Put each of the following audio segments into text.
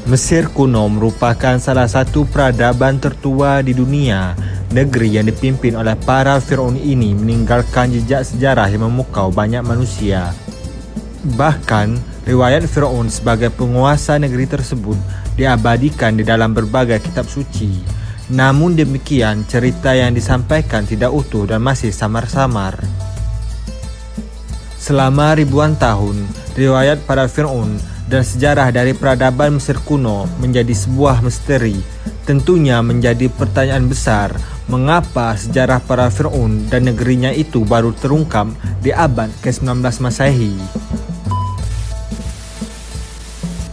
Mesir kuno merupakan salah satu peradaban tertua di dunia. Negeri yang dipimpin oleh para Firaun ini meninggalkan jejak sejarah yang memukau banyak manusia. Bahkan, riwayat Firaun sebagai penguasa negeri tersebut diabadikan di dalam berbagai kitab suci. Namun demikian, cerita yang disampaikan tidak utuh dan masih samar-samar. Selama ribuan tahun, riwayat para Firaun dan sejarah dari peradaban Mesir kuno menjadi sebuah misteri. Tentunya menjadi pertanyaan besar, mengapa sejarah para Firaun dan negerinya itu baru terungkap di abad ke-19 Masehi.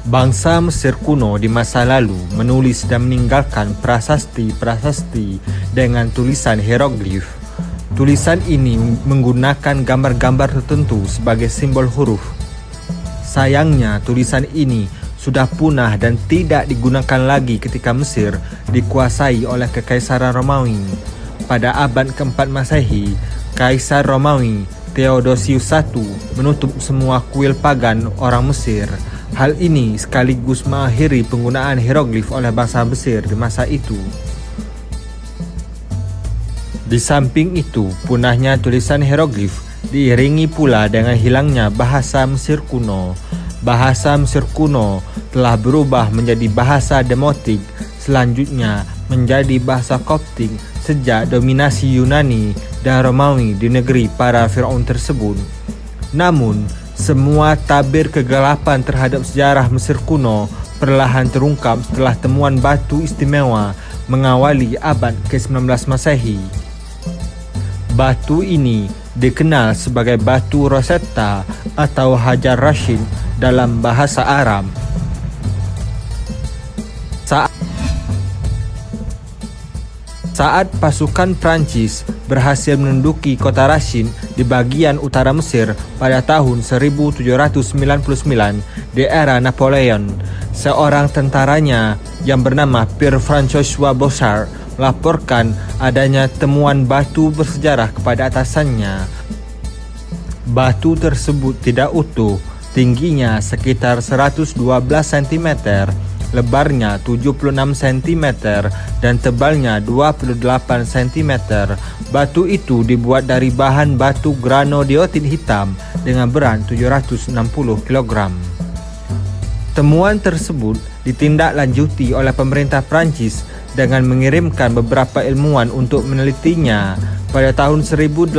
Bangsa Mesir kuno di masa lalu menulis dan meninggalkan prasasti-prasasti dengan tulisan hieroglif. Tulisan ini menggunakan gambar-gambar tertentu sebagai simbol huruf. Sayangnya, tulisan ini sudah punah dan tidak digunakan lagi ketika Mesir dikuasai oleh Kekaisaran Romawi. Pada abad ke-4 Masehi, Kaisar Romawi Theodosius I menutup semua kuil pagan orang Mesir. Hal ini sekaligus mengakhiri penggunaan hieroglif oleh bangsa Mesir di masa itu. Di samping itu, punahnya tulisan hieroglif diiringi pula dengan hilangnya bahasa Mesir kuno. Bahasa Mesir kuno telah berubah menjadi bahasa Demotik, selanjutnya menjadi bahasa Koptik sejak dominasi Yunani dan Romawi di negeri para Firaun tersebut. Namun, semua tabir kegelapan terhadap sejarah Mesir kuno perlahan terungkap setelah temuan batu istimewa mengawali abad ke-19 Masehi. Batu ini dikenal sebagai batu Rosetta atau Hajar Rashid dalam bahasa Arab. Saat pasukan Prancis berhasil menduduki kota Rashid di bagian utara Mesir pada tahun 1799 di era Napoleon, seorang tentaranya yang bernama Pierre-François Bossart melaporkan adanya temuan batu bersejarah kepada atasannya. Batu tersebut tidak utuh, tingginya sekitar 112 cm, lebarnya 76 cm, dan tebalnya 28 cm. Batu itu dibuat dari bahan batu granodiotit hitam dengan berat 760 kg. Temuan tersebut ditindaklanjuti oleh pemerintah Prancis dengan mengirimkan beberapa ilmuwan untuk menelitinya. Pada tahun 1800,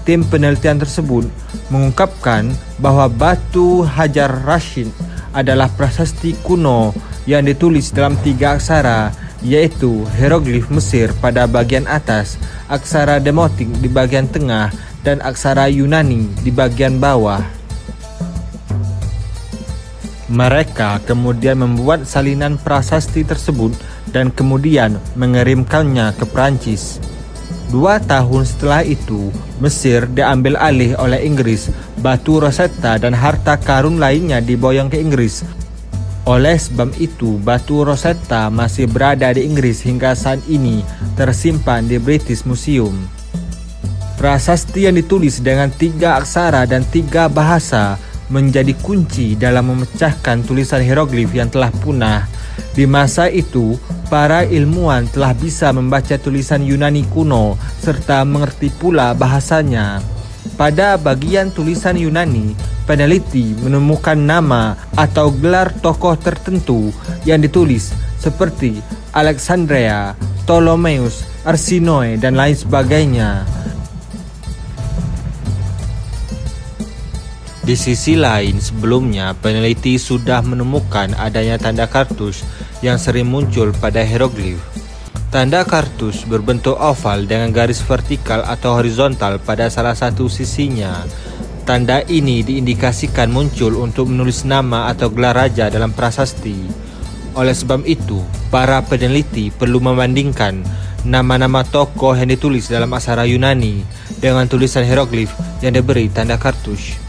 tim penelitian tersebut mengungkapkan bahwa batu Hajar Rashid adalah prasasti kuno yang ditulis dalam 3 aksara, yaitu hieroglif Mesir pada bagian atas, aksara Demotik di bagian tengah, dan aksara Yunani di bagian bawah. Mereka kemudian membuat salinan prasasti tersebut dan kemudian mengirimkannya ke Prancis. 2 tahun setelah itu, Mesir diambil alih oleh Inggris. Batu Rosetta dan harta karun lainnya diboyong ke Inggris. Oleh sebab itu, batu Rosetta masih berada di Inggris hingga saat ini, tersimpan di British Museum. Prasasti yang ditulis dengan 3 aksara dan 3 bahasa menjadi kunci dalam memecahkan tulisan hieroglif yang telah punah. Di masa itu, para ilmuwan telah bisa membaca tulisan Yunani kuno serta mengerti pula bahasanya. Pada bagian tulisan Yunani, peneliti menemukan nama atau gelar tokoh tertentu yang ditulis seperti Alexandria, Ptolemeus, Arsinoe, dan lain sebagainya. Di sisi lain, sebelumnya peneliti sudah menemukan adanya tanda kartus yang sering muncul pada hieroglif. Tanda kartus berbentuk oval dengan garis vertikal atau horizontal pada salah satu sisinya. Tanda ini diindikasikan muncul untuk menulis nama atau gelar raja dalam prasasti. Oleh sebab itu, para peneliti perlu membandingkan nama-nama tokoh yang ditulis dalam aksara Yunani dengan tulisan hieroglif yang diberi tanda kartus.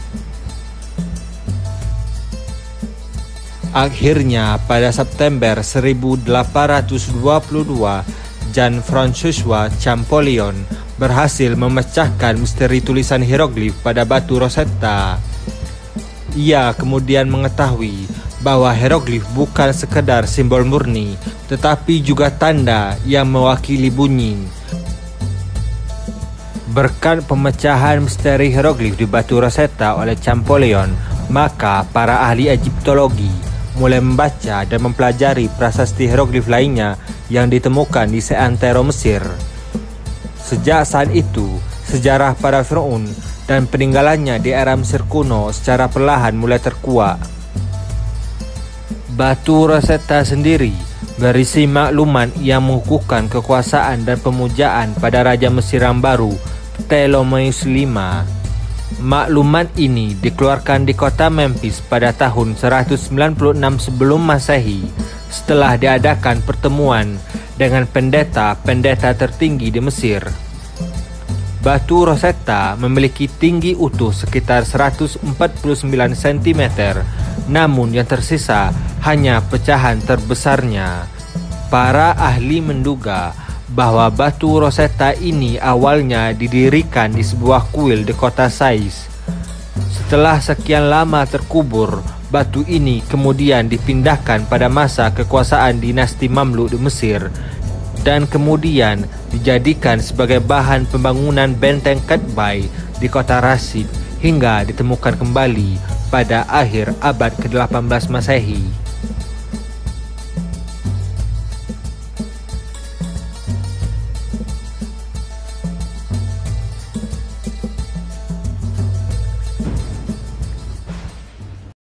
Akhirnya, pada September 1822, Jean-François Champollion berhasil memecahkan misteri tulisan hieroglif pada batu Rosetta. Ia kemudian mengetahui bahwa hieroglif bukan sekedar simbol murni, tetapi juga tanda yang mewakili bunyi. Berkat pemecahan misteri hieroglif di batu Rosetta oleh Champollion, maka para ahli Egiptologi mulai membaca dan mempelajari prasasti hieroglif lainnya yang ditemukan di seantero Mesir. Sejak saat itu, sejarah para firaun dan peninggalannya di era Mesir kuno secara perlahan mulai terkuak. Batu Rosetta sendiri berisi maklumat yang mengukuhkan kekuasaan dan pemujaan pada Raja Mesir yang baru, Ptolemeus V. Maklumat ini dikeluarkan di kota Memphis pada tahun 196 sebelum Masehi, setelah diadakan pertemuan dengan pendeta-pendeta tertinggi di Mesir. Batu Rosetta memiliki tinggi utuh sekitar 149 cm, namun yang tersisa hanya pecahan terbesarnya. Para ahli menduga bahwa batu Rosetta ini awalnya didirikan di sebuah kuil di kota Sais. Setelah sekian lama terkubur, batu ini kemudian dipindahkan pada masa kekuasaan dinasti Mamluk di Mesir dan kemudian dijadikan sebagai bahan pembangunan benteng Qatbay di kota Rasid hingga ditemukan kembali pada akhir abad ke-18 Masehi.